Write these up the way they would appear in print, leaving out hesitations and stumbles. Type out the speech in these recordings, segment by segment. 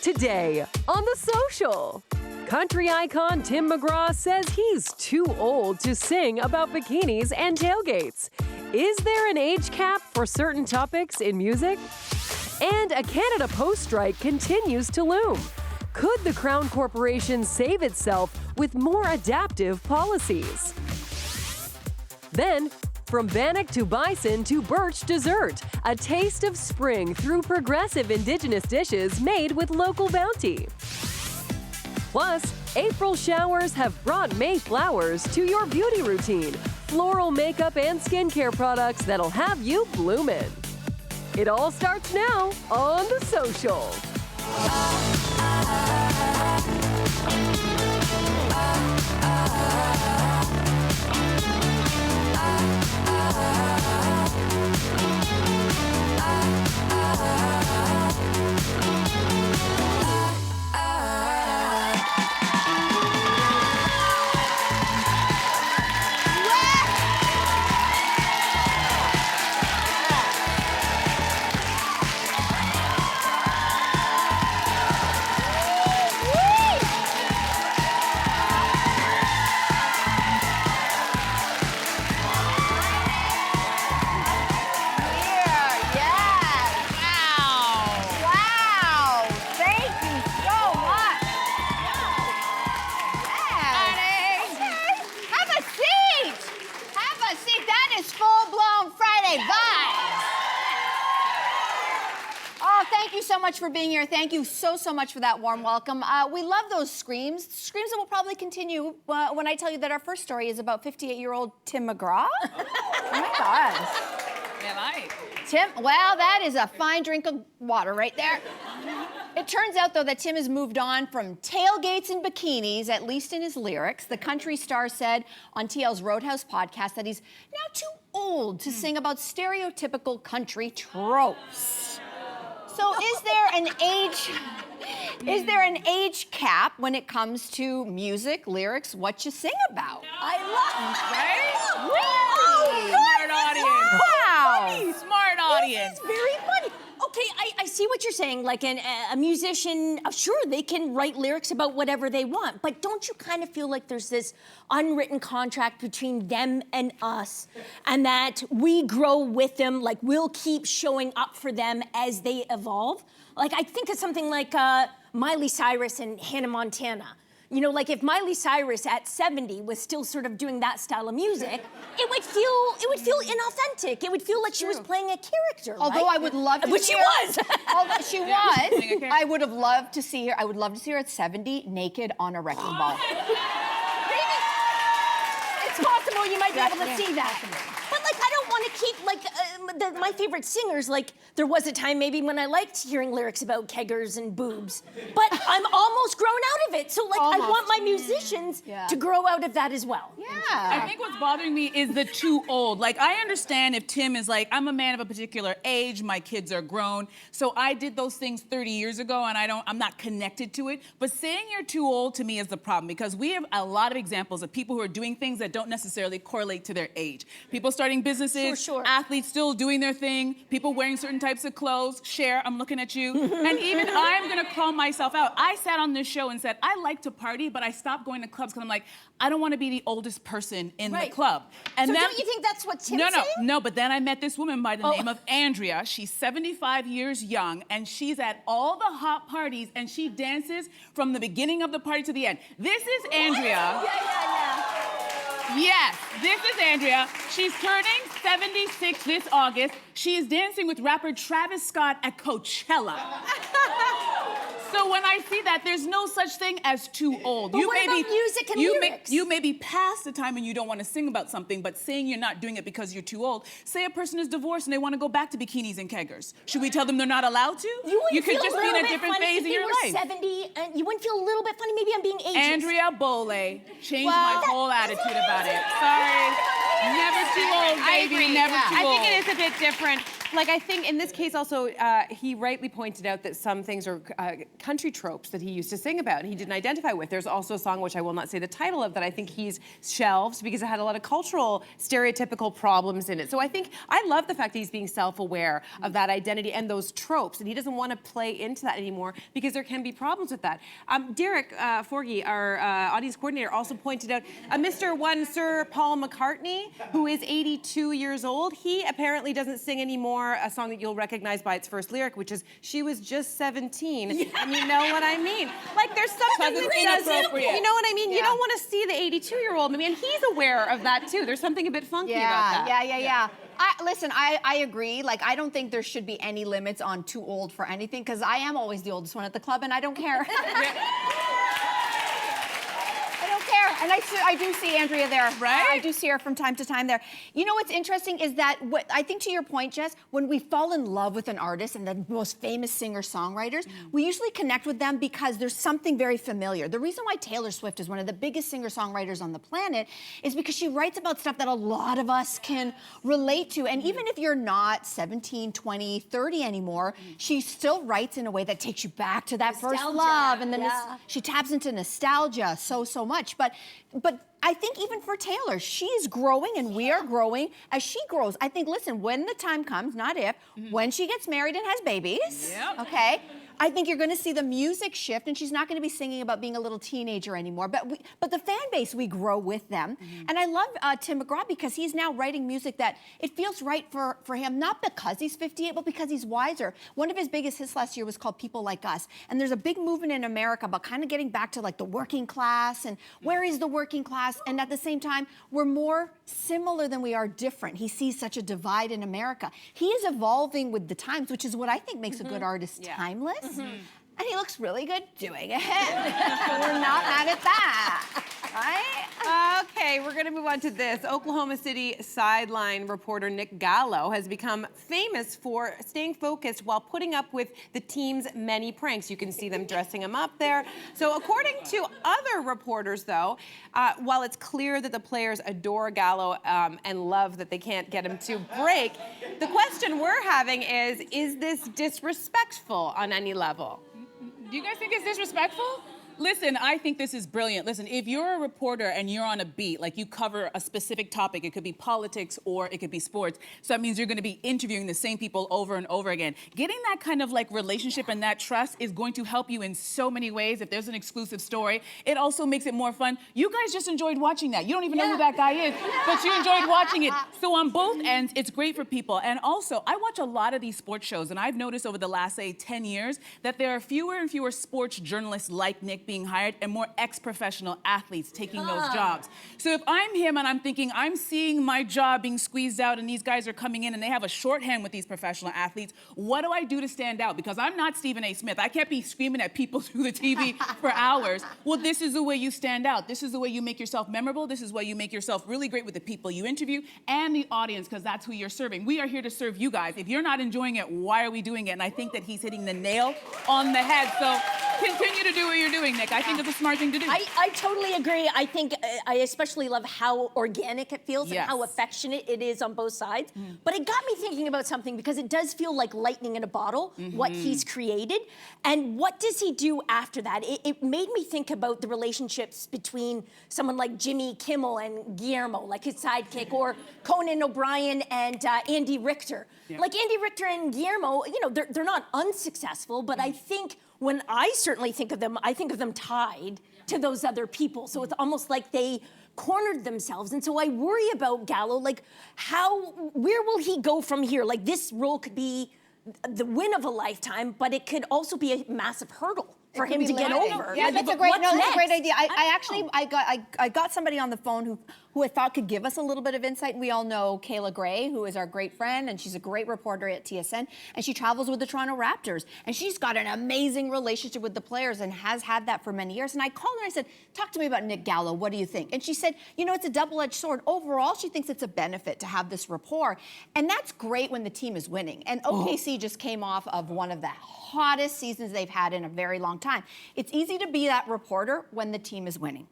Today on The Social, country icon Tim McGraw says he's too old to sing about bikinis and tailgates. Is there an age cap for certain topics in music? And a Canada Post strike continues to loom. Could the Crown Corporation save itself with more adaptive policies? Then, from bannock to bison to birch dessert, a taste of spring through progressive Indigenous dishes made with local bounty. Plus, April showers have brought May flowers to your beauty routine, floral makeup and skincare products that'll have you bloomin'. It all starts now on The Social. For being here. Thank you so much for that warm welcome. We love those screams that will probably continue when I tell you that our first story is about 58-year-old Tim McGraw. Oh my gosh. Man, Tim, well, that is a fine drink of water right there. It turns out, though, that Tim has moved on from tailgates and bikinis, at least in his lyrics. The country star said on TL's Roadhouse podcast that he's now too old to sing about stereotypical country tropes. So is there an age cap when it comes to music, lyrics, what you sing about? I love, right? Wow. Smart audience. This is very funny. Okay, I see what you're saying. Like a musician, sure, they can write lyrics about whatever they want, but don't you kind of feel like there's this unwritten contract between them and us, and that we grow with them, like we'll keep showing up for them as they evolve? Like I think of something like Miley Cyrus and Hannah Montana. You know, like if Miley Cyrus at 70 was still sort of doing that style of music, it would feel inauthentic. It would feel like she was playing a character. Although right? I would love to Which see she her. was. Although she was. I would have loved to see her. I would love to see her at 70 naked on a wrecking ball. It's possible you might be able to see that. But like, I don't want to keep like my favorite singers. Like, there was a time maybe when I liked hearing lyrics about keggers and boobs, but I'm almost grown out of it. So like, I want my musicians to grow out of that as well. Yeah. I think what's bothering me is the too old. Like, I understand if Tim is like, I'm a man of a particular age, my kids are grown, so I did those things 30 years ago and I'm not connected to it. But saying you're too old to me is the problem, because we have a lot of examples of people who are doing things that don't necessarily correlate to their age. People starting businesses, athletes still doing their thing, people wearing certain types of clothes. Cher, I'm looking at you. And even I'm gonna call myself out. I sat on this show and said, I like to party, but I stopped going to clubs because I'm like, I don't want to be the oldest person in the club. And so then, don't you think that's what Tim's saying? No, but then I met this woman by the name of Andrea. She's 75 years young, and she's at all the hot parties, and she dances from the beginning of the party to the end. This is Andrea. Yes, this is Andrea. She's turning 76 this August. She is dancing with rapper Travis Scott at Coachella. So when I see that, there's no such thing as too old. But what about music and lyrics? You may be past the time when you don't want to sing about something, but saying you're not doing it because you're too old. Say a person is divorced and they want to go back to bikinis and keggers. Should we tell them they're not allowed to? You could just be in a different phase of your life. 70, and you wouldn't feel a little bit funny? Maybe I'm being ageist. Andrea Bole changed my whole attitude about it. Sorry. Never too old, baby. I agree. Never too old. I think it is a bit different Like, I think in this case also, he rightly pointed out that some things are country tropes that he used to sing about and he didn't identify with. There's also a song, which I will not say the title of, that I think he's shelved because it had a lot of cultural stereotypical problems in it. So I love the fact that he's being self-aware of that identity and those tropes, and he doesn't want to play into that anymore because there can be problems with that. Derek Forgy, our audience coordinator, also pointed out Mr. One Sir Paul McCartney, who is 82 years old. He apparently doesn't sing anymore a song that you'll recognize by its first lyric, which is "She was just 17." Yeah. And you know what I mean? Like, there's something that doesn't, you know what I mean? Yeah. You don't want to see the 82-year-old. I mean, he's aware of that too. There's something a bit funky about that. Yeah. Listen, I agree. Like, I don't think there should be any limits on too old for anything, because I am always the oldest one at the club, and I don't care. And I do see Andrea there. Right? I do see her from time to time there. You know what's interesting is that, I think to your point, Jess, when we fall in love with an artist and the most famous singer-songwriters, we usually connect with them because there's something very familiar. The reason why Taylor Swift is one of the biggest singer-songwriters on the planet is because she writes about stuff that a lot of us can relate to. And even if you're not 17, 20, 30 anymore, she still writes in a way that takes you back to that first love. And then she taps into nostalgia so much. But I think even for Taylor, she's growing and we are growing as she grows. I think, listen, when the time comes, not if, when she gets married and has babies, okay, I think you're going to see the music shift, and she's not going to be singing about being a little teenager anymore. But the fan base, we grow with them. And I love Tim McGraw because he's now writing music that it feels right for him, not because he's 58, but because he's wiser. One of his biggest hits last year was called People Like Us. And there's a big movement in America about kind of getting back to like the working class and where is the working class? And at the same time, we're more similar than we are different. He sees such a divide in America. He is evolving with the times, which is what I think makes a good artist timeless. And he looks really good doing it. So we're not mad at that, right? Okay, we're gonna move on to this. Oklahoma City Sideline reporter Nick Gallo has become famous for staying focused while putting up with the team's many pranks. You can see them dressing him up there. So according to other reporters though, while it's clear that the players adore Gallo and love that they can't get him to break, the question we're having is this disrespectful on any level? Do you guys think it's disrespectful? Listen, I think this is brilliant. Listen, if you're a reporter and you're on a beat, like you cover a specific topic, it could be politics or it could be sports, so that means you're gonna be interviewing the same people over and over again. Getting that kind of like relationship and that trust is going to help you in so many ways. If there's an exclusive story, it also makes it more fun. You guys just enjoyed watching that. You don't even know who that guy is, but you enjoyed watching it. So on both ends, it's great for people. And also, I watch a lot of these sports shows, and I've noticed over the last, say, 10 years, that there are fewer and fewer sports journalists like Nick being hired and more ex-professional athletes taking those jobs. So if I'm him and I'm thinking, I'm seeing my job being squeezed out and these guys are coming in and they have a shorthand with these professional athletes, what do I do to stand out? Because I'm not Stephen A. Smith. I can't be screaming at people through the TV for hours. Well, this is the way you stand out. This is the way you make yourself memorable. This is why you make yourself really great with the people you interview and the audience, because that's who you're serving. We are here to serve you guys. If you're not enjoying it, why are we doing it? And I think that he's hitting the nail on the head. So continue to do what you're doing, Nick. I think it's a smart thing to do. I totally agree. I think I especially love how organic it feels and how affectionate it is on both sides. But it got me thinking about something because it does feel like lightning in a bottle, what he's created. And what does he do after that? It made me think about the relationships between someone like Jimmy Kimmel and Guillermo, like his sidekick, or Conan O'Brien and Andy Richter. Like Andy Richter and Guillermo, you know, they're not unsuccessful, but I think when I certainly think of them, I think of them tied to those other people. So it's almost like they cornered themselves. And so I worry about Gallo, like where will he go from here? Like this role could be the win of a lifetime, but it could also be a massive hurdle for him to get over. Yeah, that's a great idea. I got somebody on the phone who I thought could give us a little bit of insight. We all know Kayla Gray, who is our great friend, and she's a great reporter at TSN, and she travels with the Toronto Raptors, and she's got an amazing relationship with the players and has had that for many years. And I called her and I said, talk to me about Nick Gallo, what do you think? And she said, you know, it's a double-edged sword. Overall, she thinks it's a benefit to have this rapport, and that's great when the team is winning. And OKC just came off of one of the hottest seasons they've had in a very long time. It's easy to be that reporter when the team is winning.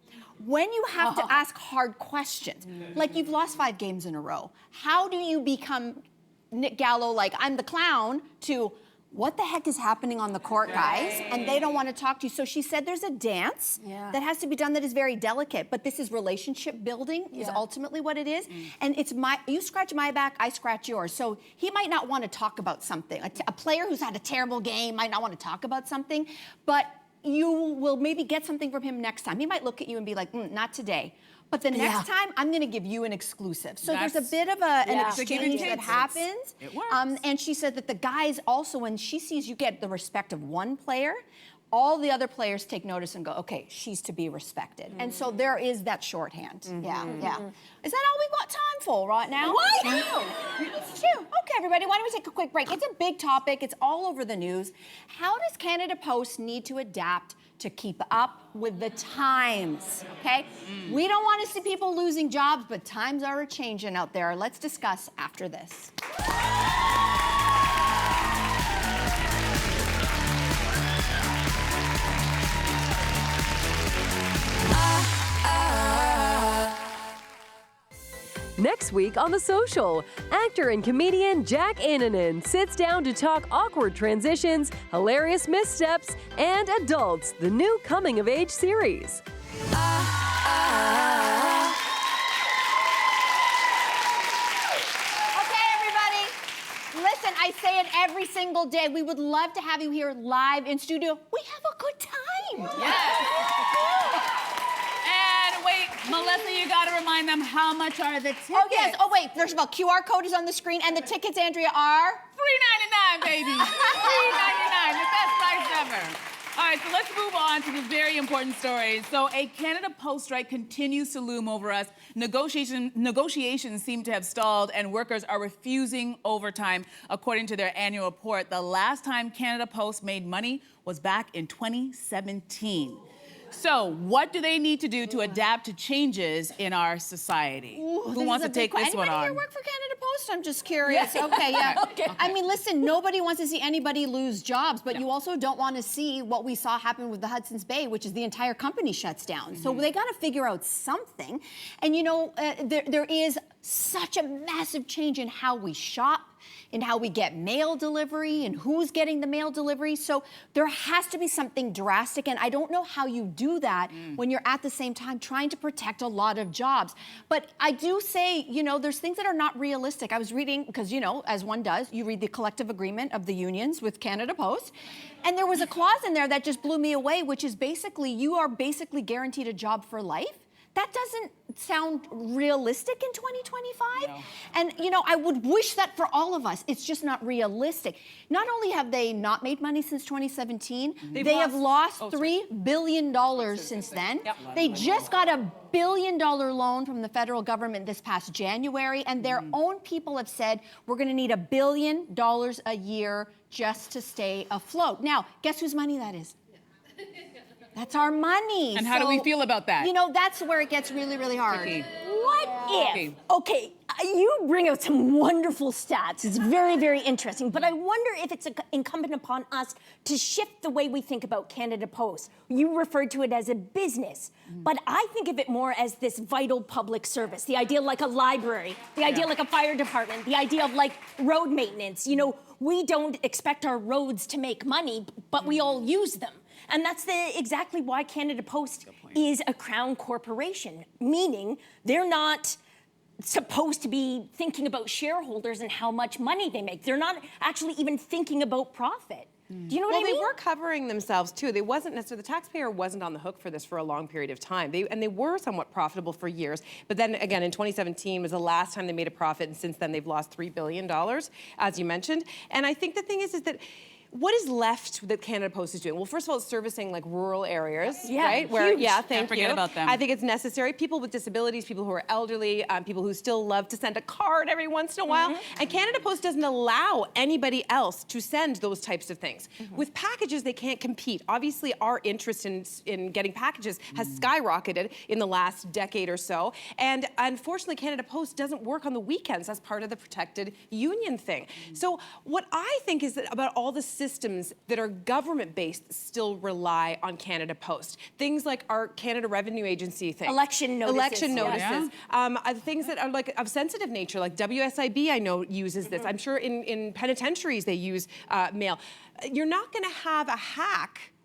When you have to ask hard questions, like you've lost 5 games in a row, how do you become Nick Gallo, like, I'm the clown, to what the heck is happening on the court, guys? And they don't want to talk to you. So she said there's a dance that has to be done that is very delicate, but this is relationship building is ultimately what it is. And it's you scratch my back, I scratch yours. So he might not want to talk about something. A player who's had a terrible game might not want to talk about something, but you will maybe get something from him next time. He might look at you and be like, not today. But the next time, I'm going to give you an exclusive. So there's a bit of an exchange that happens. It works. And she said that the guys also, when she sees you get the respect of one player, all the other players take notice and go, okay, she's to be respected. And so there is that shorthand. Is that all we've got time for right now? What? It's true. Okay, everybody, why don't we take a quick break? It's a big topic. It's all over the news. How does Canada Post need to adapt to keep up with the times, okay? We don't want to see people losing jobs, but times are a-changing out there. Let's discuss after this. Next week on The Social, actor and comedian Jack Annanen sits down to talk awkward transitions, hilarious missteps, and Adults, the new coming-of-age series. Okay, everybody. Listen, I say it every single day. We would love to have you here live in studio. We have a good time. And wait, Melissa, you gotta remind them how much are the tickets? Oh, yes. Oh, wait. First of all, QR code is on the screen, and the tickets, Andrea, are? $3.99, baby. $3.99, the best price ever. All right, so let's move on to the very important stories. So a Canada Post strike continues to loom over us. Negotiations seem to have stalled, and workers are refusing overtime. According to their annual report, the last time Canada Post made money was back in 2017. So what do they need to do to adapt to changes in our society? Who wants to take this one on? Anybody here work for Canada Post? I'm just curious. Okay, yeah. I mean, listen, nobody wants to see anybody lose jobs, but you also don't want to see what we saw happen with the Hudson's Bay, which is the entire company shuts down. So they got to figure out something. And you know, there is such a massive change in how we shop, in how we get mail delivery, and who's getting the mail delivery. So there has to be something drastic, and I don't know how you do that when you're at the same time trying to protect a lot of jobs. But I do say, you know, there's things that are not realistic. I was reading, because, you know, as one does, you read the collective agreement of the unions with Canada Post, and there was a clause in there that just blew me away, which is basically, you are basically guaranteed a job for life. That doesn't sound realistic in 2025. No. And, you know, I would wish that for all of us. It's just not realistic. Not only have they not made money since 2017, they have lost $3 billion since then. They just got a $1 billion loan from the federal government this past January, and their own people have said, we're going to need $1 billion a year just to stay afloat. Now, guess whose money that is? That's our money. And how do we feel about that? You know, that's where it gets really, really hard. What if? Okay, you bring out some wonderful stats. It's very, very interesting. But I wonder if it's incumbent upon us to shift the way we think about Canada Post. You referred to it as a business, but I think of it more as this vital public service. The idea like a library, the idea like a fire department, the idea of like road maintenance. You know, we don't expect our roads to make money, but we all use them. And that's exactly why Canada Post is a crown corporation, meaning they're not supposed to be thinking about shareholders and how much money they make. They're not actually even thinking about profit. Do you know what I mean? Well, they were covering themselves too. They wasn't necessarily, the taxpayer wasn't on the hook for this for a long period of time. They were somewhat profitable for years. But then again, in 2017 was the last time they made a profit, and since then they've lost $3 billion, as you mentioned. And I think the thing is that what is left that Canada Post is doing? Well, first of all, it's servicing like rural areas, right? Where, Can't forget about them. I think it's necessary. People with disabilities, people who are elderly, people who still love to send a card every once in a while. And Canada Post doesn't allow anybody else to send those types of things. With packages, they can't compete. Obviously, our interest in getting packages has skyrocketed in the last decade or so. And unfortunately, Canada Post doesn't work on the weekends as part of the protected union thing. So what I think is that about all the systems that are government-based still rely on Canada Post. Things like our Canada Revenue Agency thing. Election notices. Election Yeah. notices. Things that are like of sensitive nature, like WSIB, I know uses this. I'm sure in penitentiaries they use mail. You're not going to have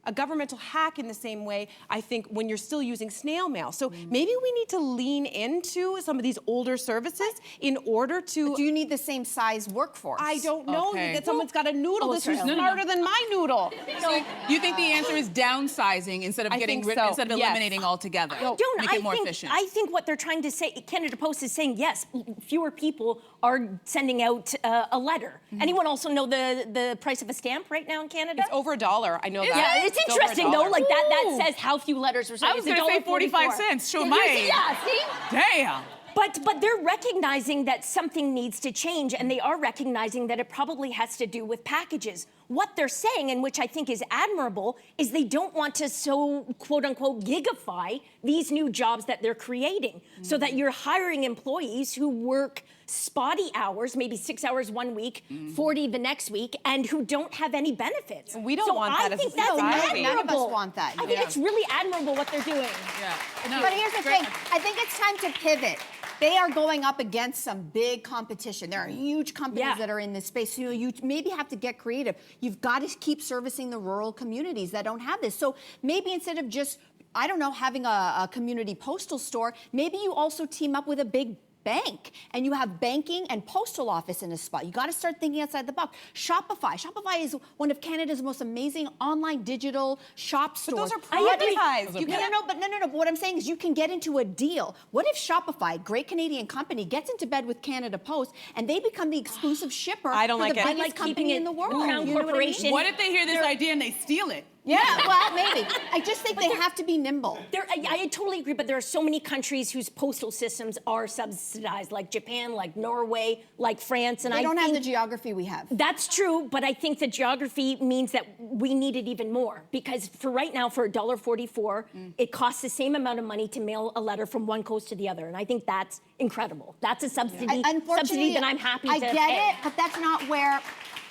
a governmental hack in the same way, I think, when you're still using snail mail. So maybe we need to lean into some of these older services in order to... But do you need the same size workforce? I don't know that someone's got a noodle that's sorry. smarter than my noodle. So you think the answer is downsizing instead of instead of eliminating altogether? Make it more efficient. I think what they're trying to say, Canada Post is saying, yes, fewer people are sending out a letter. Anyone also know the price of a stamp right now in Canada? It's over $1. I know that. Yeah, it's interesting though. Like that says how few letters were sent. I was going to say 45 cents. Show my age. Yeah, see? Damn. But they're recognizing that something needs to change, and they are recognizing that it probably has to do with packages. What they're saying, and which I think is admirable, is they don't want to so quote-unquote gigify these new jobs that they're creating, so that you're hiring employees who work spotty hours, maybe 6 hours one week, 40 the next week, and who don't have any benefits. We don't want that as a that's society. admirable. None of us want that. I think it's really admirable what they're doing. Yeah. No, But here's the great. thing. I think it's time to pivot. They are going up against some big competition. There are huge companies that are in this space. So you maybe have to get creative. You've got to keep servicing the rural communities that don't have this. So maybe instead of just, I don't know, having a community postal store, maybe you also team up with a big bank, and you have banking and postal office in a spot. You got to start thinking outside the box. Shopify is one of Canada's most amazing online digital shop stores. But those are privatized. No. But what I'm saying is you can get into a deal. What if Shopify, great Canadian company, gets into bed with Canada Post and they become the exclusive shipper I don't for like the it. biggest I like company keeping in it the world? Crown You know what I mean? Corporation. What if they hear this idea and they steal it? Yeah, well, maybe. I just think they have to be nimble. I totally agree, but there are so many countries whose postal systems are subsidized, like Japan, like Norway, like France, and They I don't think have the geography we have. that's true, but I think the geography means that we need it even more, because for right now, for $1.44, it costs the same amount of money to mail a letter from one coast to the other, and I think that's incredible. That's a subsidy that I'm happy to I get pay. it, but that's not where.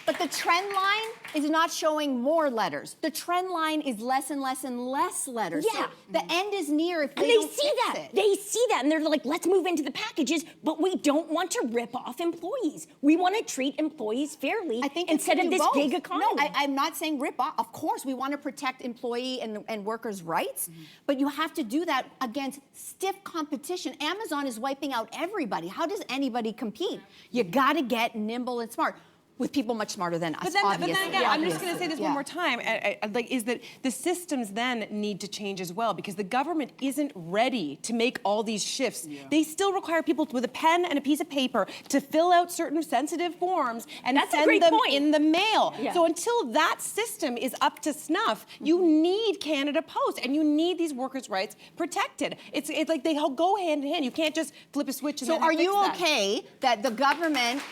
But the trend line is not showing more letters. The trend line is less and less and less letters. Yeah. So the end is near if And they don't see fix that. it. They see that, and they're like, let's move into the packages, but we don't want to rip off employees. We want to treat employees fairly I think it instead should of do this both. gig economy. No, I'm not saying rip off. Of course, we want to protect employee and workers' rights, but you have to do that against stiff competition. Amazon is wiping out everybody. How does anybody compete? You got to get nimble and smart. With people much smarter than us, But then obviously. again, I'm just going to say this Yeah. one more time, is that the systems then need to change as well, because the government isn't ready to make all these shifts. Yeah. They still require people with a pen and a piece of paper to fill out certain sensitive forms and send them in the mail. Yeah. So until that system is up to snuff, you need Canada Post, and you need these workers' rights protected. It's like they all go hand in hand. You can't just flip a switch and So then are fix you that. okay that the government,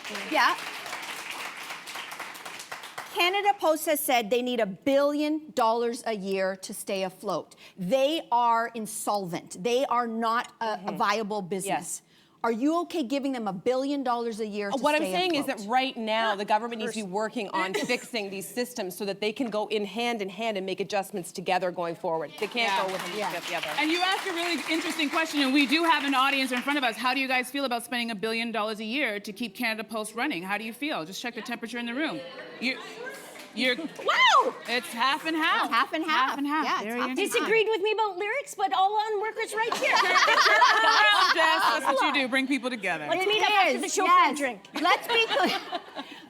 Canada Post has said they need $1 billion a year to stay afloat. They are insolvent. They are not a viable business. Yes. Are you okay giving them $1 billion a year to What I'm stay saying is afloat? that right now the government needs to be working on fixing these systems so that they can go in hand and make adjustments together going forward. They can't go with them together. And you asked a really interesting question, and we do have an audience in front of us. How do you guys feel about spending $1 billion a year to keep Canada Post running? How do you feel? Just check the temperature in the room. You're wow! It's half and half. It's half and half. Half and half. Yeah, Very it's half and interesting. Disagreed with me about lyrics, but all on workers' rights here. Around, Jess. That's what you do. Bring people together. Let's meet up after the show for a drink. Let's be clear.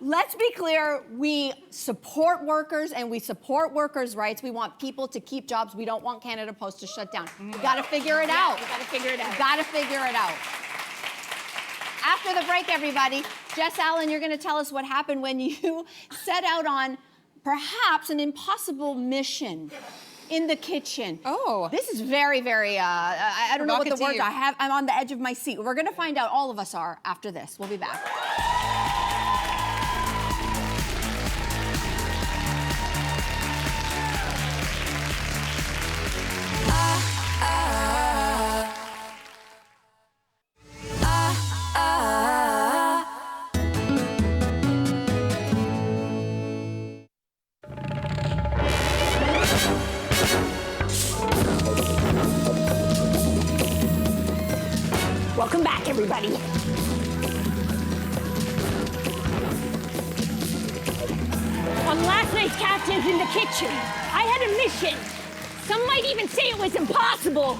Let's be clear. We support workers and we support workers' rights. We want people to keep jobs. We don't want Canada Post to shut down. We got to figure it out. We got to figure it out. Got to figure it out. After the break, everybody, Jess Allen, you're going to tell us what happened when you set out on perhaps an impossible mission in the kitchen. Oh. This is very, very, I don't know what the words Provocative. are. I'm on the edge of my seat. We're going to find out, all of us are, after this. We'll be back. Welcome back, everybody. On last night's Captains in the Kitchen, I had a mission. Some might even say it was impossible.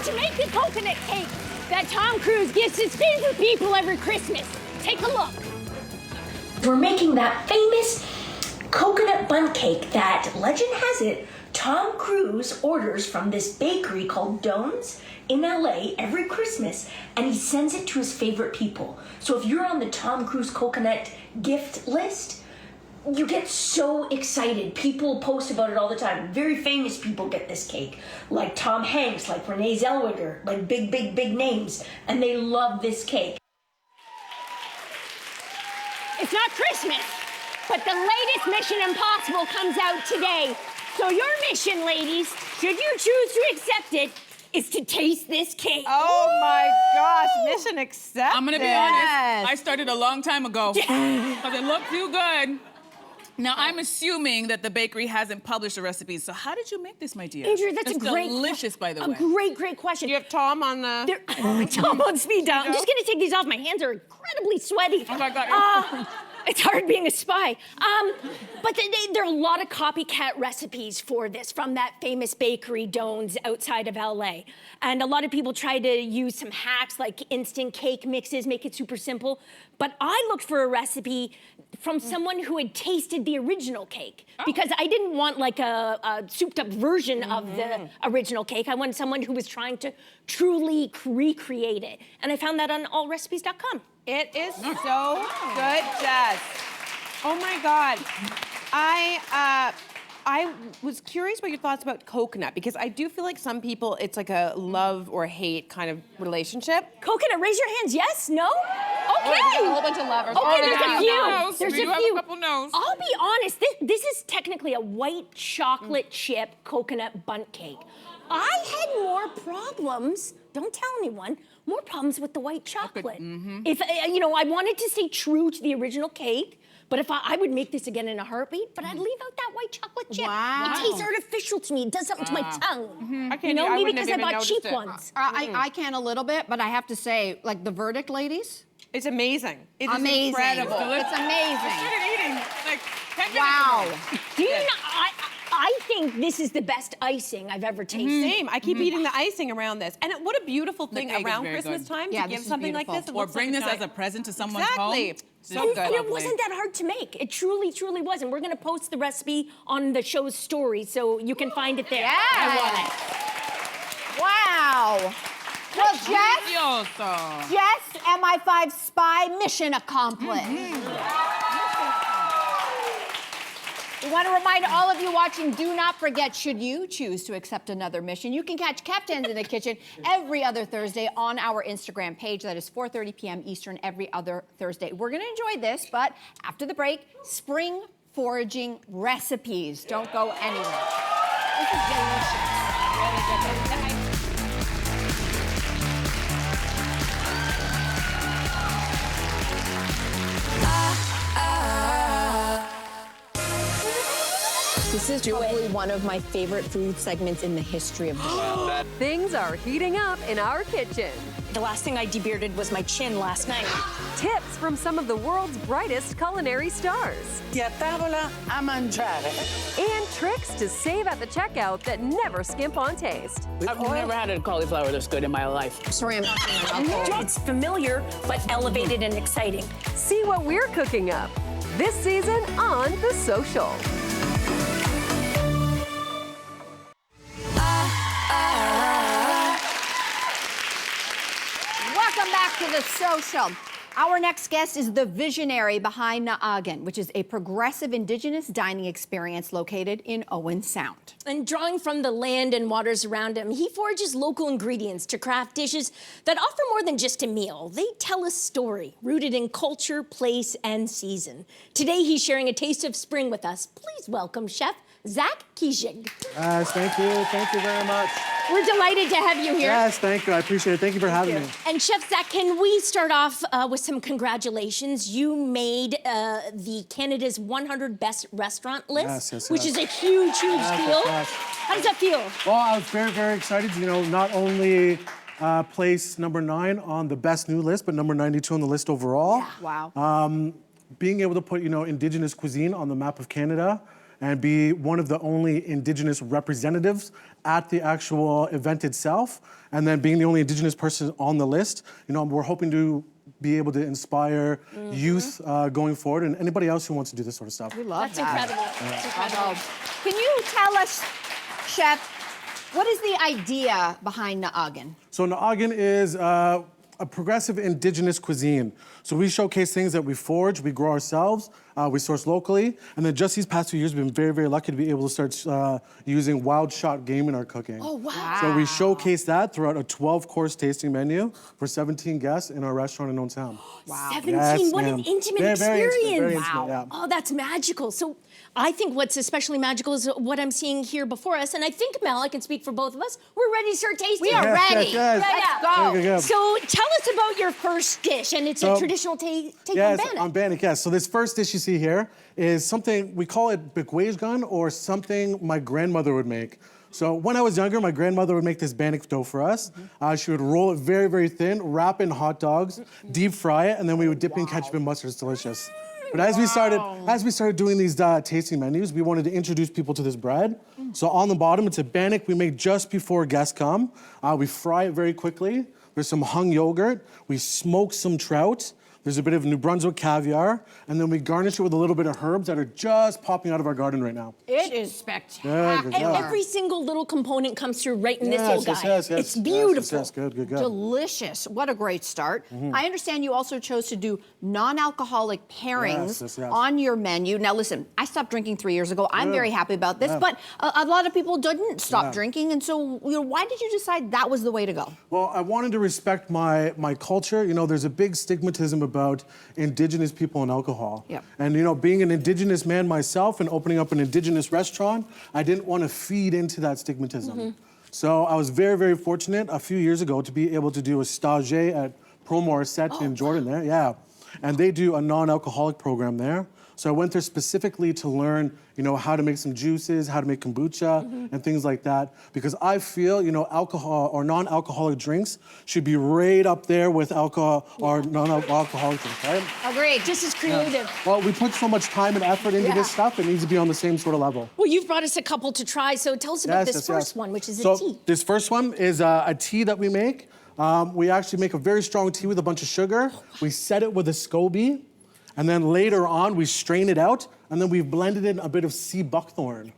To make the coconut cake that Tom Cruise gives his favorite people every Christmas. Take a look. We're making that famous coconut bundt cake that, legend has it, Tom Cruise orders from this bakery called Doan's in LA every Christmas, and he sends it to his favorite people. So if you're on the Tom Cruise coconut gift list, you get so excited. People post about it all the time. Very famous people get this cake, like Tom Hanks, like Renee Zellweger, like big names, and they love this cake. It's not Christmas, but the latest Mission Impossible comes out today. So your mission, ladies, should you choose to accept it, is to taste this cake. Oh my gosh, mission accepted. I'm gonna be honest, I started a long time ago because it looked too good. Now, I'm assuming that the bakery hasn't published the recipes, so how did you make this, my dear? Andrea, that's a great delicious, by the way. A great question. You have Tom on the... Tom on speed dial. I'm just gonna take these off. My hands are incredibly sweaty. Oh my God. It's hard being a spy. But there are a lot of copycat recipes for this from that famous bakery, Doan's, outside of LA. And a lot of people try to use some hacks like instant cake mixes, make it super simple. But I looked for a recipe from someone who had tasted the original cake. Because I didn't want like a souped up version of the original cake. I wanted someone who was trying to truly recreate it. And I found that on allrecipes.com. It is so good, Jess. Oh my God. I was curious about your thoughts about coconut, because I do feel like some people, it's like a love or hate kind of relationship. Coconut, raise your hands, yes, no? Okay. A whole bunch of lovers. Okay, there's a few. No's. There's We a do have few. a couple no's. I'll be honest, this is technically a white chocolate chip coconut bundt cake. I had more problems, don't tell anyone, more problems with the white chocolate. If, I wanted to stay true to the original cake, but if I would make this again in a heartbeat, but I'd leave out that white chocolate chip. Wow. It tastes artificial to me. It does something to my tongue. I can't, I maybe wouldn't because have I even bought cheap noticed it. ones. I can a little bit, but I have to say, like the verdict, ladies, It's amazing. It is amazing. incredible. It's amazing. Started eating like 10 minutes Wow. ago. Do you know, I think this is the best icing I've ever tasted. Same. I keep eating the icing around this. And what a beautiful thing cake is around very Christmas good. time Yeah, to this give is something like beautiful. this. It Or looks bring like this a as a present to someone's Exactly. home. So And good. it wasn't that hard to make. It truly, truly was. And we're going to post the recipe on the show's story so you can find it there. Yes. Wow. Well, Jess, Delicioso. Jess, MI5 spy mission accomplished. We want to remind all of you watching, do not forget, should you choose to accept another mission, you can catch Captains in the Kitchen every other Thursday on our Instagram page. That is 4:30 p.m. Eastern every other Thursday. We're going to enjoy this, but after the break, spring foraging recipes. Don't go anywhere. This is delicious. Really good. This is probably one of my favorite food segments in the history of the show. Things are heating up in our kitchen. The last thing I debearded was my chin last night. Tips from some of the world's brightest culinary stars. A tavola a mangiare. And tricks to save at the checkout that never skimp on taste. I've never had a cauliflower this good in my life. Sorry, I'm talking about It's familiar, but elevated and exciting. See what we're cooking up this season on The Social. Welcome back to The Social. Our next guest is the visionary behind Na'agin, which is a progressive Indigenous dining experience located in Owen Sound. And drawing from the land and waters around him, he forages local ingredients to craft dishes that offer more than just a meal. They tell a story rooted in culture, place, and season. Today, he's sharing a taste of spring with us. Please welcome Chef Zach Kijig. Thank you very much. We're delighted to have you here. Yes, thank you, I appreciate it. Thank you for having me. And Chef Zach, can we start off with some congratulations. You made the Canada's 100 Best Restaurant list, which is a huge, huge deal. How does that feel? Well, I was very, very excited. You know, not only place number 9 on the best new list, but number 92 on the list overall. Yeah. Wow. Being able to put, you know, Indigenous cuisine on the map of Canada and be one of the only Indigenous representatives at the actual event itself, and then being the only Indigenous person on the list, you know, we're hoping to be able to inspire youth going forward and anybody else who wants to do this sort of stuff. We love That's that. incredible. That's incredible. Can you tell us, Chef, what is the idea behind Na'agin? So Na'agin is a progressive Indigenous cuisine. So we showcase things that we forage, we grow ourselves, we source locally, and then just these past few years, we've been very, very lucky to be able to start using wild shot game in our cooking. Oh, wow. So we showcase that throughout a 12-course tasting menu for 17 guests in our restaurant in Old Town. Wow. 17, Yes, what ma'am. an intimate Very, experience. very intimate, yeah. Oh, that's magical. So I think what's especially magical is what I'm seeing here before us. And I think, Mel, I can speak for both of us, we're ready to start tasting. We are ready. Yes. Let's go. Good, good. So tell us about your first dish, and it's a traditional take Yes, on bannock. on bannock, yes. So this first dish you see here is something, we call it bikweishgan, or something my grandmother would make. So when I was younger, my grandmother would make this bannock dough for us. She would roll it very, very thin, wrap in hot dogs, deep fry it, and then we would dip in ketchup and mustard. It's delicious. But as we started doing these tasting menus, we wanted to introduce people to this bread. So on the bottom, it's a bannock we make just before guests come. We fry it very quickly. There's some hung yogurt. We smoke some trout. There's a bit of New Brunswick caviar, and then we garnish it with a little bit of herbs that are just popping out of our garden right now. It is spectacular. Good And job. every single little component comes through right in this Yes, little guy. yes, yes, It's yes, beautiful. Yes, good, good, good. Delicious. What a great start. I understand you also chose to do non-alcoholic pairings Yes, yes. on your menu. Now listen, I stopped drinking 3 years ago. I'm very happy about this, but a lot of people didn't stop drinking, and so why did you decide that was the way to go? Well, I wanted to respect my culture. You know, there's a big stigmatism about Indigenous people and alcohol. Yep. And you know, being an Indigenous man myself and opening up an Indigenous restaurant, I didn't want to feed into that stigmatism. So I was very, very fortunate a few years ago to be able to do a stage at Pro Morissette in Jordan there, And they do a non-alcoholic program there. So I went there specifically to learn, you know, how to make some juices, how to make kombucha, and things like that. Because I feel, you know, alcohol or non-alcoholic drinks should be right up there with alcohol or non-alcoholic drinks, right? Agreed. Just as creative. Well, we put so much time and effort into this stuff, it needs to be on the same sort of level. Well, you've brought us a couple to try, so tell us about this first one, which is a tea. This first one is a tea that we make. We actually make a very strong tea with a bunch of sugar. We set it with a SCOBY. And then later on, we strain it out, and then we've blended in a bit of sea buckthorn.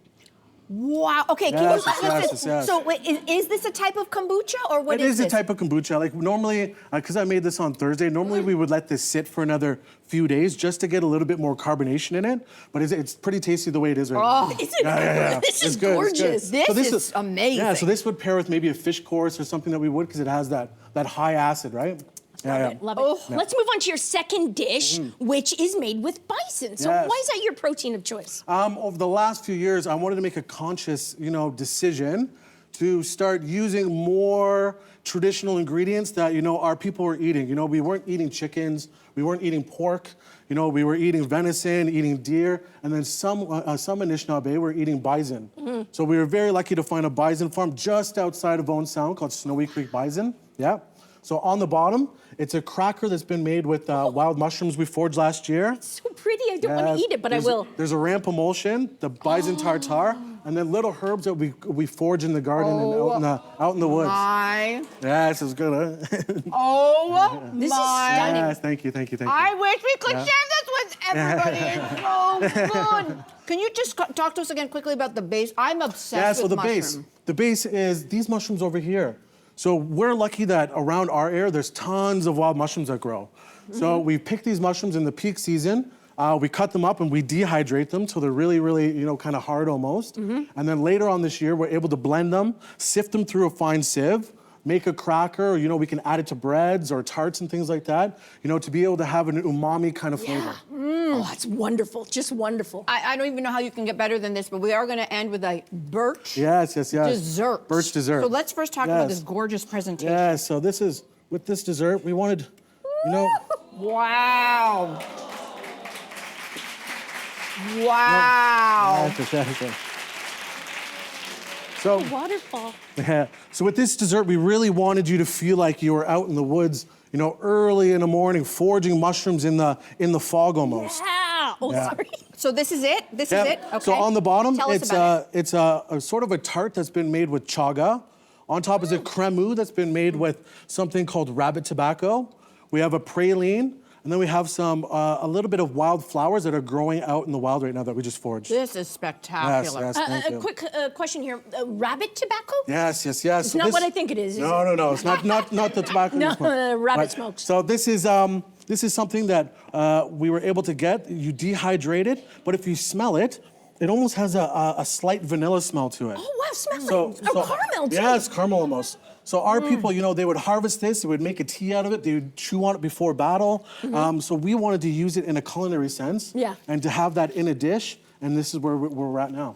Wow. Okay, Yes, can you yes. So wait, is this a type of kombucha or what It is this? a type of kombucha. Like normally, because I made this on Thursday, normally we would let this sit for another few days just to get a little bit more carbonation in it. But it's pretty tasty the way it is right now. Is it? This is It's good, it's good. gorgeous. This is amazing. Yeah, so this would pair with maybe a fish course or something that we would, because it has that high acid, right? Love it. Let's move on to your second dish, which is made with bison. So Yes. why is that your protein of choice? Over the last few years, I wanted to make a conscious, you know, decision to start using more traditional ingredients that, you know, our people were eating. You know, we weren't eating chickens, we weren't eating pork, you know, we were eating venison, eating deer, and then some Anishinaabe were eating bison. So we were very lucky to find a bison farm just outside of Owen Sound called Snowy Creek Bison. So on the bottom, it's a cracker that's been made with wild mushrooms we foraged last year. So pretty. I don't want to eat it, but I will. There's a ramp emulsion, the bison tartare, and then little herbs that we forage in the garden and out in the woods. Yes, it's good, huh? This is stunning. Yes, thank you. I wish we could share this with everybody. It's so good. Can you just talk to us again quickly about the base? I'm obsessed with mushroom. The base is these mushrooms over here. So we're lucky that around our area, there's tons of wild mushrooms that grow. So we pick these mushrooms in the peak season. We cut them up and we dehydrate them so they're really, really, you know, kind of hard almost. And then later on this year, we're able to blend them, sift them through a fine sieve, make a cracker, or, you know, we can add it to breads or tarts and things like that, you know, to be able to have an umami kind of flavor. Oh, it's wonderful. Just wonderful. I don't even know how you can get better than this, but we are going to end with a birch dessert. Birch dessert. So let's first talk about this gorgeous presentation. Yeah, so with this dessert, we wanted, you know, Wow. Wow. So, Waterfall. yeah. So with this dessert, we really wanted you to feel like you were out in the woods, you know, early in the morning, foraging mushrooms in the fog almost. Yeah. Oh, Yeah. sorry. So this is it? This Yeah. is it? Okay. So on the bottom, Tell us about it. it's a sort of a tart that's been made with chaga. On top is a cremeux that's been made with something called rabbit tobacco. We have a praline, and then we have some a little bit of wild flowers that are growing out in the wild right now that we just foraged. This is spectacular. Yes, thank A you. quick question here. Rabbit tobacco? Yes. It's So not this- what I think it is. No. It's not the tobacco. No, you smoke. rabbit smokes. So this is something that we were able to get. You dehydrate it, but if you smell it, it almost has a slight vanilla smell to it. Oh, wow, smell like caramel, too. Yeah, it's caramel almost. So our people, you know, they would harvest this, they would make a tea out of it, they would chew on it before battle. So we wanted to use it in a culinary sense. Yeah. And to have that in a dish, and this is where we're at now.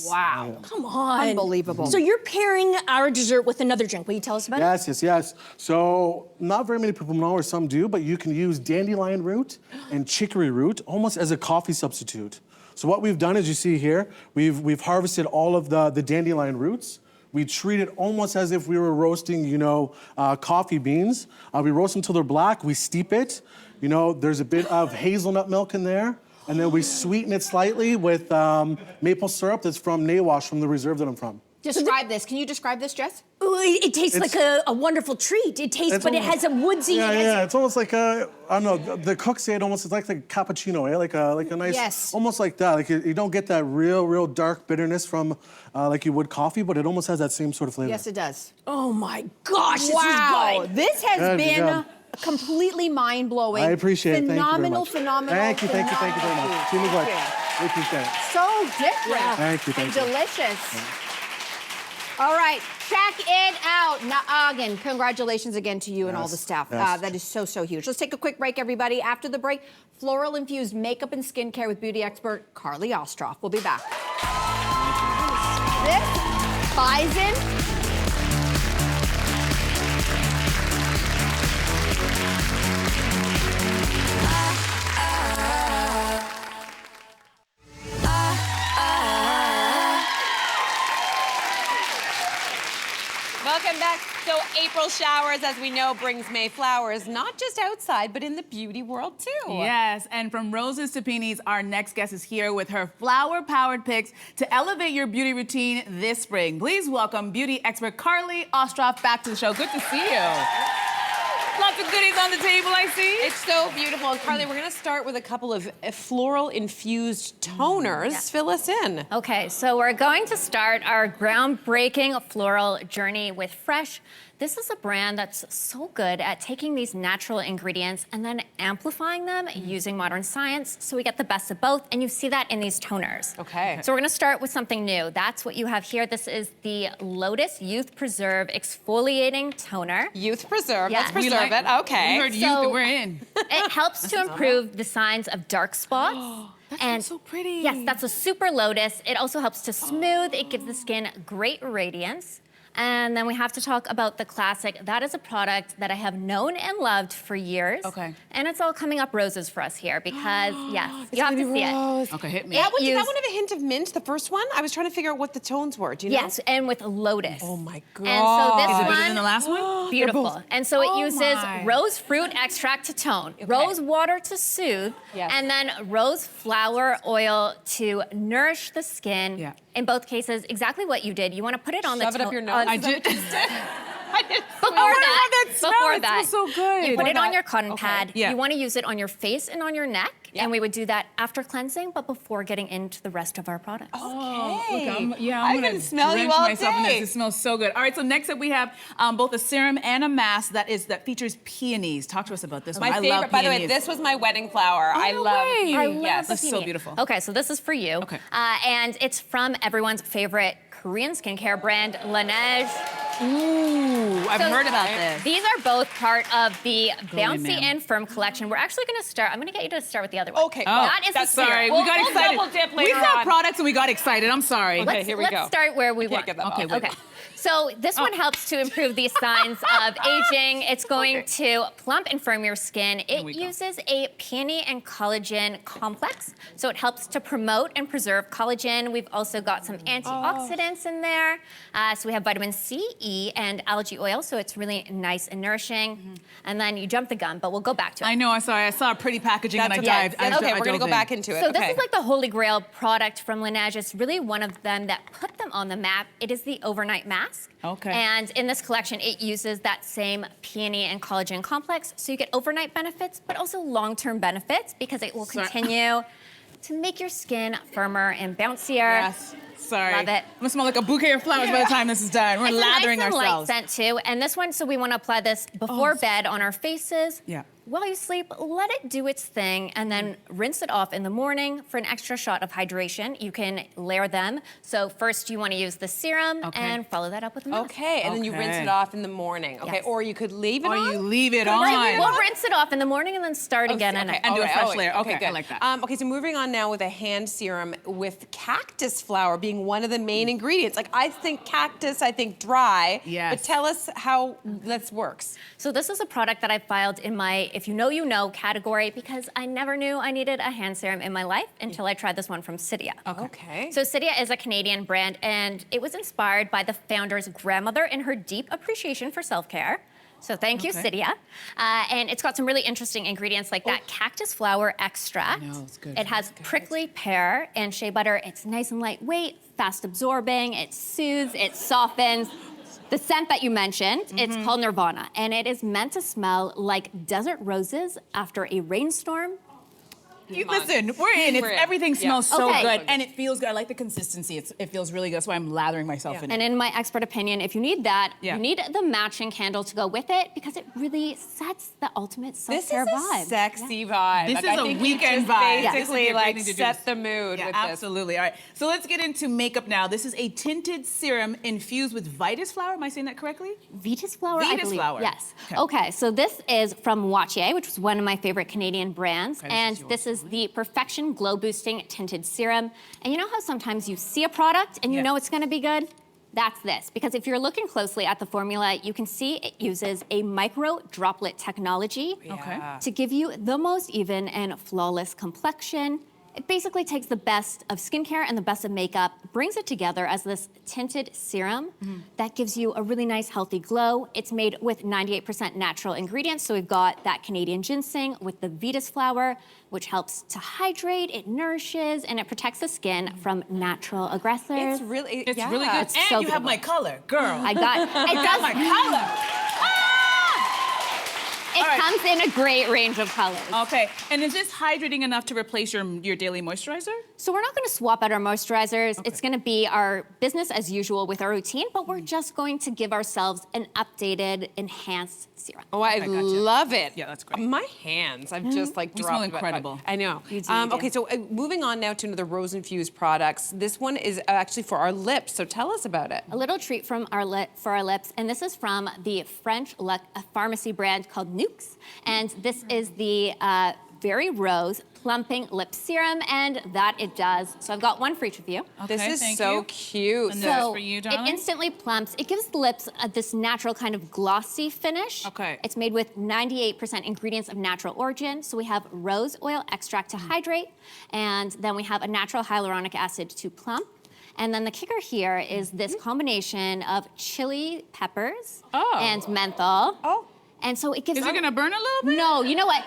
Wow. Come on. Unbelievable. So you're pairing our dessert with another drink. Will you tell us about it? Yes. So not very many people know, or some do, but you can use dandelion root and chicory root almost as a coffee substitute. So what we've done, as you see here, we've harvested all of the dandelion roots. We treat it almost as if we were roasting, you know, coffee beans. We roast them till they're black. We steep it. You know, there's a bit of hazelnut milk in there. And then we sweeten it slightly with maple syrup that's from Nawash, from the reserve that I'm from. Describe this. Can you describe this, Jess? Ooh, it tastes like a wonderful treat. It tastes, but it has a woodsy. Yeah. It's almost like I don't know. The cooks say it almost it's like a cappuccino, eh? Like a nice, Yes. almost like that. Like you don't get that real dark bitterness from like you would coffee, but it almost has that same sort of flavor. Yes, it does. Oh my gosh, this Wow. is good. This has Good, been good. completely mind-blowing. I appreciate it. Thank you very much. Phenomenal. Thank you very much. Team McGraw. We appreciate it. So different. Yeah. Thank you. And delicious. All right, check it out. Again, congratulations again to you and all the staff. Yes. That is so huge. Let's take a quick break, everybody. After the break, floral-infused makeup and skincare with beauty expert Carly Ostroff. We'll be back. This bison. Welcome back. So April showers, as we know, brings May flowers, not just outside, but in the beauty world too. Yes, and from roses to peonies, our next guest is here with her flower-powered picks to elevate your beauty routine this spring. Please welcome beauty expert Carly Ostroff back to the show. Good to see you. Lots of goodies on the table, I see. It's so beautiful. And Carly, we're gonna start with a couple of floral-infused toners. Fill us in. Okay, so we're going to start our groundbreaking floral journey with Fresh. This is a brand that's so good at taking these natural ingredients and then amplifying them using modern science, so we get the best of both, and you see that in these toners. Okay. So we're gonna start with something new. That's what you have here. This is the Lotus Youth Preserve Exfoliating Toner. Youth Preserve, Yeah. let's preserve it. Okay. We heard youth So- and we're in. It helps to improve the signs of dark spots. That's so pretty. Yes, that's a super lotus. It also helps to smooth. It gives the skin great radiance. And then we have to talk about the classic. That is a product that I have known and loved for years. Okay. And it's all coming up roses for us here because, yes, you have to see it. Okay, hit me. Did that Use- one have a hint of mint, the first one? I was trying to figure out what the tones were. Do you know? Yes, and with lotus. Oh my God. And so this Is it one, better than the last one? beautiful. And so it Oh uses my. rose fruit extract to tone, rose water to soothe, Yes. and then rose flower oil to nourish the skin. Yeah. In both cases, exactly what you did. You want to put it on Shove the it up your nose. I did. I didn't. Before that smell. before It that, smells so good. you put it Before on that. your cotton Okay. pad. Yeah. You want to use it on your face and on your neck, Yeah. and we would do that after cleansing, but before getting into the rest of our products. Look, I'm I gonna can smell you drench all myself in day. this. It smells so good. All right, so next up we have both a serum and a mask that features peonies. Talk to us about this one. My I favorite, love by the way, peonies. this was my wedding flower. I no love way. peony. I love Yes. this. So beautiful. Okay, so this is for you. Okay. And it's from everyone's favorite Korean skincare brand, Laneige. Ooh, I've So heard about this. These are both part of the Going Bouncy in. and Firm collection. We're actually going to start. I'm going to get you to start with the other one. Okay. That is the Sorry, serum. we got we'll excited. double dip we later saw on. products and we got excited. I'm sorry. Okay, here we go. Let's start where we Can't want. get them Okay, off. wait. Okay. So this one helps to improve these signs of aging. It's going to plump and firm your skin. It uses a peony and collagen complex, so it helps to promote and preserve collagen. We've also got some antioxidants in there. So we have vitamin C, E, and algae oil, so it's really nice and nourishing. And then you jumped the gun, but we'll go back to it. I know, I saw pretty packaging and I dived. Okay, we're gonna go back into it. So this is like the holy grail product from Laneige. It's really one of them that put them on the map. It is the overnight mask. Okay. And in this collection, it uses that same peony and collagen complex. So you get overnight benefits, but also long-term benefits because it will continue to make your skin firmer and bouncier. Yes. Sorry. Love it. I'm gonna smell like a bouquet of flowers by the time this is done. We're lathering nice and ourselves. light scent too. And this one, so we want to apply this before bed on our faces. Yeah. While you sleep, let it do its thing and then rinse it off in the morning for an extra shot of hydration. You can layer them. So first you want to use the serum and follow that up with a mask. Okay, and then you rinse it off in the morning. Okay, Yes. or you could leave it on. Or you leave it We'll on. rinse it off in the morning and then start again at night. And do a fresh layer. Okay, Okay, good. I like that. Okay, so moving on now with a hand serum with cactus flower being one of the main ingredients. Like I think cactus, I think dry. Yes. But tell us how this works. So this is a product that I filed in my If You Know, You Know category because I never knew I needed a hand serum in my life until I tried this one from Cydia. Okay. So Cydia is a Canadian brand and it was inspired by the founder's grandmother and her deep appreciation for self-care. So thank you, Cydia. And it's got some really interesting ingredients like that cactus flower extract. it's good. It has prickly pear and shea butter. It's nice and lightweight, fast absorbing, it soothes, it softens. The scent that you mentioned, it's called Nirvana, and it is meant to smell like desert roses after a rainstorm. Listen, we're in. Everything smells so Okay. good, and it feels good. I like the consistency. It feels really good. That's why I'm lathering myself in it. And in my expert opinion, if you need that, Yeah. you need the matching candle to go with it because it really sets the ultimate This is self-care a vibe. sexy vibe. This Like, is I a think weekend you just vibe. Yeah. This would basically be a great like thing to do. set the mood Yeah, with absolutely. All right. So let's get into makeup now. This is a tinted serum infused with Vitus flower. Am I saying that correctly? Vitus flower, I Vitus believe. flower. Yes. Okay. Okay, so this is from Wattier, which was one of my favorite Canadian brands. Okay, and this is the Perfection Glow Boosting Tinted Serum. And you know how sometimes you see a product and you know it's gonna be good? That's this, because if you're looking closely at the formula, you can see it uses a micro droplet technology to give you the most even and flawless complexion. It basically takes the best of skincare and the best of makeup, brings it together as this tinted serum that gives you a really nice, healthy glow. It's made with 98% natural ingredients. So we've got that Canadian ginseng with the Vitus flower, which helps to hydrate, it nourishes, and it protects the skin from natural aggressors. It's really It's really good. It's And so you have beautiful. my color, girl. I got it. Does my color. It comes in a great range of colors. Okay. And is this hydrating enough to replace your daily moisturizer? So we're not going to swap out our moisturizers. It's going to be our business as usual with our routine, but we're just going to give ourselves an updated, enhanced serum. Oh, I gotcha. love it. Yeah, that's great. My hands, I've just like You dropped. smell incredible. I know. You do, you do. Okay, so moving on now to another rose-infused products. This one is actually for our lips, so tell us about it. A little treat from for our lips, and this is from the French pharmacy brand called Nux, and this is the Very Rose Plumping Lip Serum, and that it does. So I've got one for each of you. This Okay, is thank so you. cute. And this is for you, it darling? instantly plumps. It gives the lips this natural kind of glossy finish. Okay. It's made with 98% ingredients of natural origin. So we have rose oil extract to hydrate, and then we have a natural hyaluronic acid to plump. And then the kicker here is this combination of chili peppers and menthol. Oh. And so it gives. Is it gonna burn a little bit? No, you know what?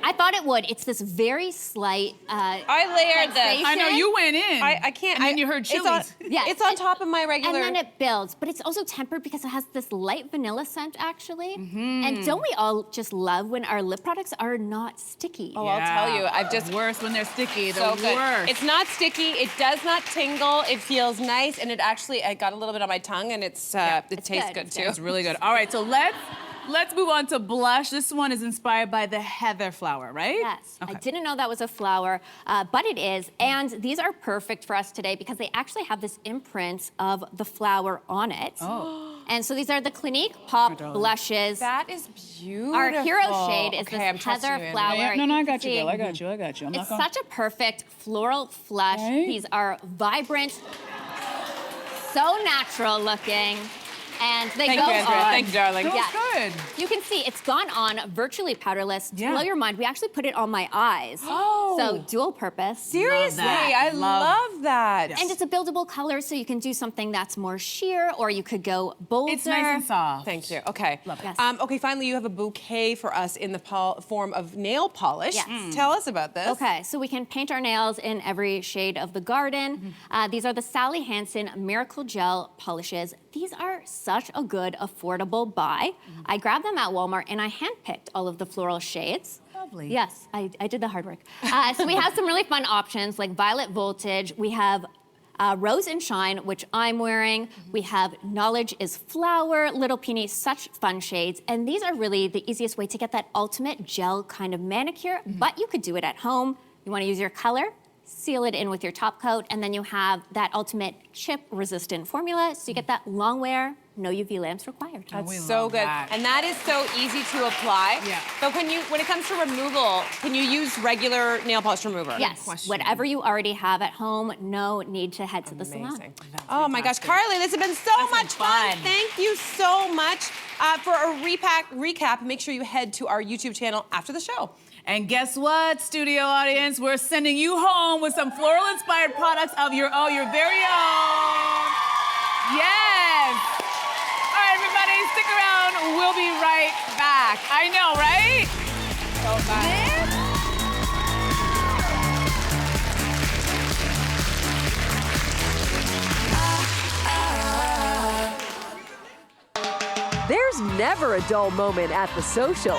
I thought it would. It's this very slight. I layered this. I know you went in. I can't. And then you heard It's on, chilies. Yeah, it's on top of my regular. And then it builds, but it's also tempered because it has this light vanilla scent, actually. And don't we all just love when our lip products are not sticky? Oh, I'll tell you, I've just worse when they're sticky. so The good. worst. It's not sticky. It does not tingle. It feels nice, and it actually I got a little bit on my tongue, and it tastes good. good It's too. It's really good. All right, so let's move on to blush. This one is inspired by the heather flower, right? Yes, Okay. I didn't know that was a flower, but it is. And these are perfect for us today because they actually have this imprint of the flower on it. Oh. And so these are the Clinique Pop blushes. That is beautiful. Our hero shade is Okay, I'm this trusting heather you, flower. Yeah, no, I can got you, see- girl. I got you. I'm It's not gonna... such a perfect floral flush. Right? These are vibrant, so natural looking. And they Thank go you, Andrea. on. Thank you, darling. That was Yeah. good. You can see it's gone on virtually powderless. To Yeah. blow your mind, we actually put it on my eyes. Oh. So dual purpose. Seriously, that. I love that. And it's a buildable color, so you can do something that's more sheer, or you could go bolder. It's nice and soft. Thank you. Okay. Love it. Yes. Okay, finally, you have a bouquet for us in the form of nail polish. Yes. Tell us about this. Okay, so we can paint our nails in every shade of the garden. These are the Sally Hansen Miracle Gel polishes. These are such a good, affordable buy. I grabbed them at Walmart and I handpicked all of the floral shades. Lovely. Yes, I did the hard work. So we have some really fun options like Violet Voltage. We have Rose and Shine, which I'm wearing. We have Knowledge is Flower, Little Peony, such fun shades. And these are really the easiest way to get that ultimate gel kind of manicure, but you could do it at home. You wanna use your color, seal it in with your top coat, and then you have that ultimate chip-resistant formula, so you get that long wear, no UV lamps required. That's so good. that. And that is so easy to apply. Yeah. So when it comes to removal, can you use regular nail polish remover? Yes, whatever you already have at home, no need to head to the salon. Amazing. Oh my gosh, Carly, this has been so much fun. Thank you so much. For a recap, make sure you head to our YouTube channel after the show. And guess what, studio audience? We're sending you home with some floral-inspired products of your very own. Yes. All right, everybody, stick around. We'll be right back. I know, right? So fun. There's never a dull moment at The Social.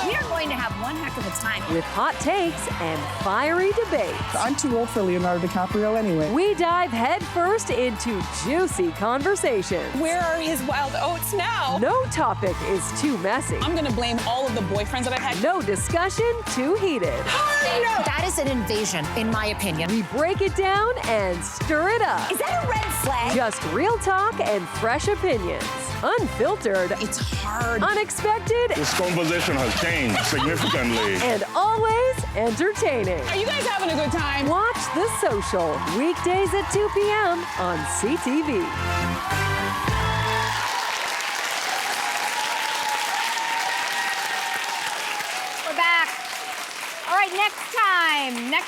We are going to have one heck of a time. With hot takes and fiery debates. I'm too old for Leonardo DiCaprio anyway. We dive headfirst into juicy conversations. Where are his wild oats now? No topic is too messy. I'm gonna blame all of the boyfriends that I've had. No discussion too heated. That is an invasion, in my opinion. We break it down and stir it up. Is that a red flag? Just real talk and fresh opinions. Unfiltered. It's hard. Unexpected. This conversation has changed significantly. And always entertaining. Are you guys having a good time? Watch The Social, weekdays at 2 p.m. on CTV. We're back. All right, next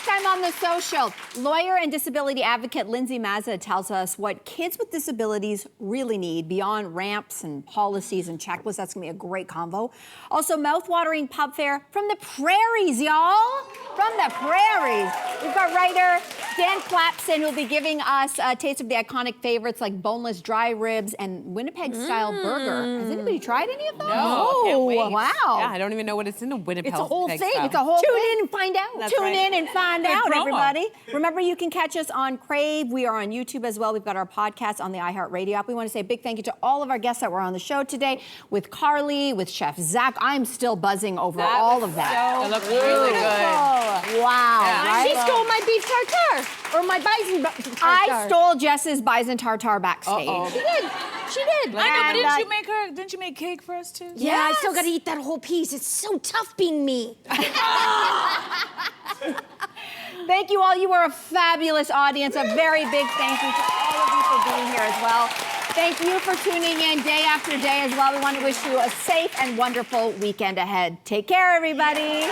time on The Social, lawyer and disability advocate Lindsay Mazza tells us what kids with disabilities really need beyond ramps and policies and checklists. That's gonna be a great convo. Also, mouth-watering pub fare from the prairies, y'all. From the prairies. We've got writer Dan Clapson who'll be giving us a taste of the iconic favorites like boneless dry ribs and Winnipeg-style burger. Has anybody tried any of those? No, can't wait. Wow. Yeah, I don't even know what it's in a Winnipeg. It's a whole thing. style. It's a whole Tune thing. in and find out. That's Tune right. in and find out, promo. everybody. Remember, you can catch us on Crave. We are on YouTube as well. We've got our podcast on the iHeartRadio app. We want to say a big thank you to all of our guests that were on the show today, with Carly, with Chef Zach. I'm still buzzing over all of that. It looks really good. Wow. Right? She stole my beef tartare, or my bison tartare. I stole Jess's bison tartare backstage. She did. She did. I know, but And, didn't you make cake for us too? Yeah, I still gotta eat that whole piece. It's so tough being me. Thank you all. You are a fabulous audience. A very big thank you to all of you for being here as well. Thank you for tuning in day after day as well. We want to wish you a safe and wonderful weekend ahead. Take care, everybody.